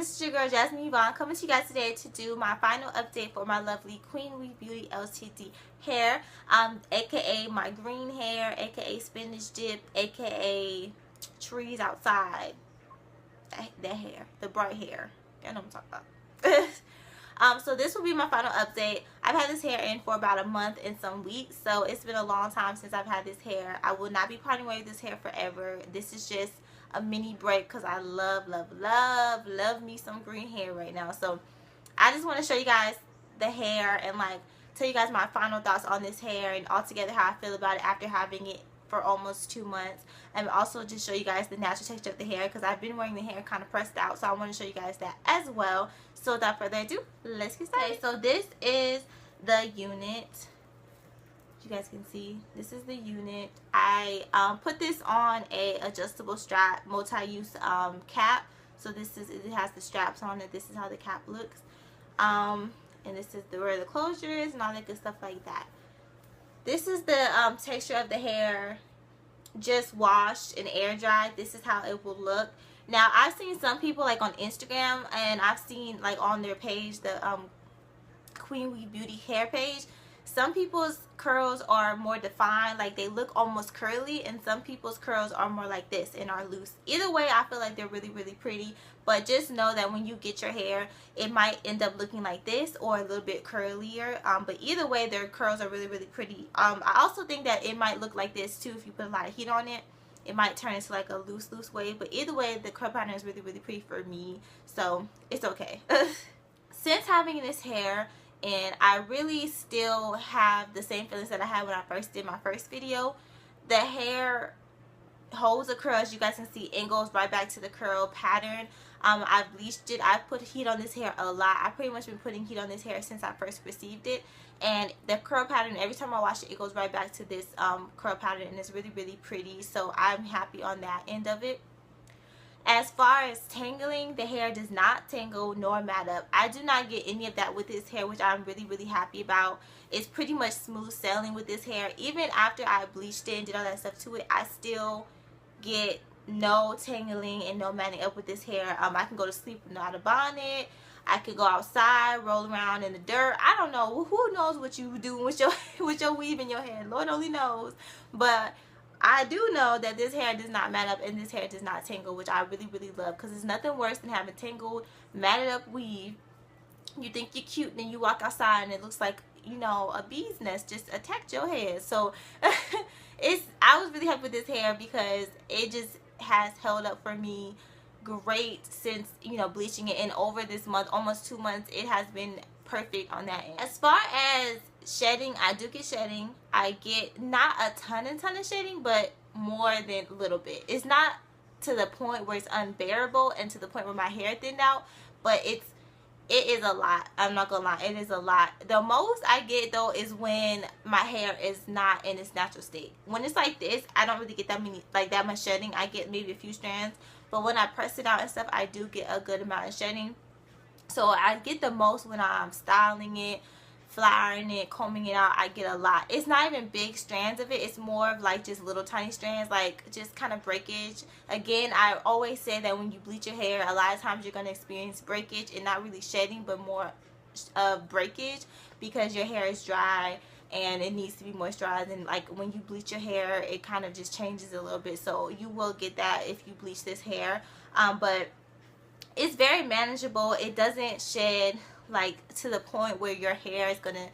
this is your girl Jasmine Yvonne coming to you guys today to do my final update for my lovely Queen Wee Beauty LTD hair, aka my green hair, aka spinach dip, aka trees outside. That hair, the bright hair. You know what I'm talking about. So this will be my final update. I've had this hair in for about a month and some weeks, so it's been a long time since I've had this hair. I will not be parting away with this hair forever. This is just a mini break because I love me some green hair right now. So I just want to show you guys the hair and like tell you guys my final thoughts on this hair and altogether how I feel about it after having it for almost 2 months, and also just show you guys the natural texture of the hair because I've been wearing the hair kind of pressed out, so I want to show you guys that as well. So without further ado, let's get started. Okay, so this is the unit. You guys can see this is the unit. I put this on a adjustable strap multi-use cap. So this is, it has the straps on it. This is how the cap looks, and this is where the closure is and all that good stuff like that. This is the texture of the hair just washed and air dried. This is how it will look. Now I've seen some people like on Instagram, and I've seen like on their page, the Queen Wee Beauty hair page, some people's curls are more defined, like they look almost curly, and some people's curls are more like this and are loose. Either way, I feel like they're really pretty, but just know that when you get your hair, it might end up looking like this or a little bit curlier, but either way their curls are really pretty. I also think that it might look like this too if you put a lot of heat on it. It might turn into like a loose wave, but either way the curl pattern is really pretty for me, so it's okay. Since having this hair, and I really still have the same feelings that I had when I first did my first video. The hair holds a curl, as you guys can see, and goes right back to the curl pattern. I bleached it. I put heat on this hair a lot. I've pretty much been putting heat on this hair since I first received it, and the curl pattern, every time I wash it, it goes right back to this curl pattern, and it's really pretty, so I'm happy on that end of it. As far as tangling, the hair does not tangle nor mat up. I do not get any of that with this hair, which I'm really happy about. It's pretty much smooth sailing with this hair. Even after I bleached it and did all that stuff to it, I still get no tangling and no matting up with this hair. I can go to sleep without a bonnet. I could go outside, roll around in the dirt. I don't know. Who knows what you do with your weave in your hair? Lord only knows. But I do know that this hair does not mat up and this hair does not tangle, which I really love, because there's nothing worse than having tangled, matted up weave. You think you're cute, and then you walk outside and it looks like, you know, a bee's nest just attacked your head. So I was really happy with this hair because it just has held up for me great since, you know, bleaching it, and over this month, almost 2 months, it has been perfect on that end. As far as shedding, I do get shedding. I get not a ton of shedding, but more than a little bit. It's not to the point where it's unbearable and to the point where my hair thinned out, but it is a lot. I'm not gonna lie, it is a lot. The most I get though is when my hair is not in its natural state. When it's like this, I don't really get that much shedding. I get maybe a few strands, but when I press it out and stuff, I do get a good amount of shedding. So I get the most when I'm styling it, flouring it, combing it out. I get a lot. It's not even big strands of it. It's more of like just little tiny strands, like just kind of breakage. Again, I always say that when you bleach your hair, a lot of times you're going to experience breakage, and not really shedding, but more breakage, because your hair is dry and it needs to be moisturized. And like when you bleach your hair, it kind of just changes a little bit, so you will get that if you bleach this hair. But it's very manageable. It doesn't shed like to the point where your hair is gonna,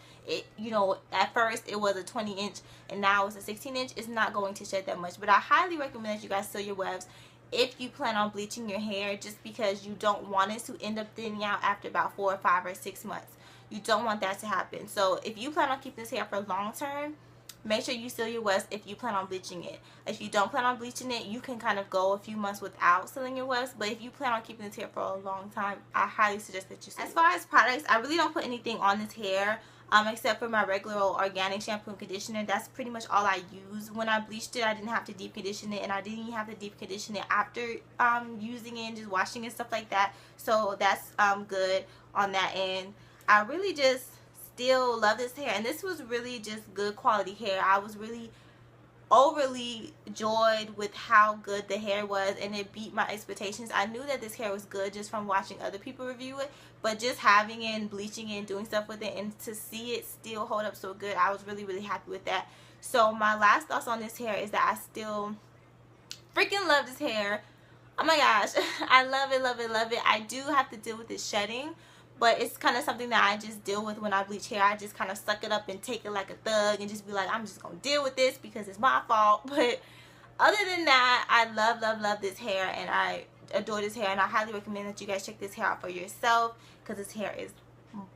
you know, at first it was a 20-inch and now it's a 16-inch. It's not going to shed that much, but I highly recommend that you guys seal your wefts if you plan on bleaching your hair, just because you don't want it to end up thinning out after about 4 or 5 or 6 months. You don't want that to happen. So if you plan on keeping this hair for long term, make sure you seal your wefts if you plan on bleaching it. If you don't plan on bleaching it, you can kind of go a few months without sealing your wefts, but if you plan on keeping this hair for a long time, I highly suggest that you seal it. As far as products, I really don't put anything on this hair except for my regular old organic shampoo and conditioner. That's pretty much all I use. When I bleached it, I didn't have to deep condition it, and I didn't even have to deep condition it after using it and just washing and stuff like that, so that's good on that end. I really just still love this hair, and this was really just good quality hair. I was really overly joyed with how good the hair was, and it beat my expectations. I knew that this hair was good just from watching other people review it, but just having it and bleaching it and doing stuff with it, and to see it still hold up so good, I was really, really happy with that. So my last thoughts on this hair is that I still freaking love this hair. Oh my gosh, I love it, love it, love it. I do have to deal with it shedding, but it's kind of something that I just deal with when I bleach hair. I just kind of suck it up and take it like a thug and just be like, I'm just going to deal with this because it's my fault. But other than that, I love, love, love this hair, and I adore this hair, and I highly recommend that you guys check this hair out for yourself because this hair is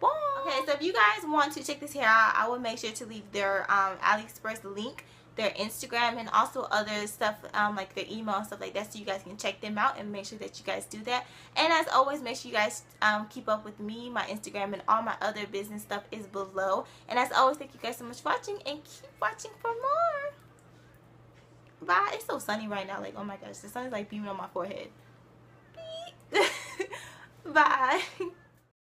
bomb. Okay, so if you guys want to check this hair out, I will make sure to leave their Aliexpress link, their Instagram, and also other stuff like their email and stuff like that, so you guys can check them out and make sure that you guys do that. And as always, make sure you guys keep up with me. My Instagram and all my other business stuff is below. And as always, thank you guys so much for watching, and keep watching for more. Bye. It's so sunny right now, like, oh my gosh, the sun is like beaming on my forehead. Bye.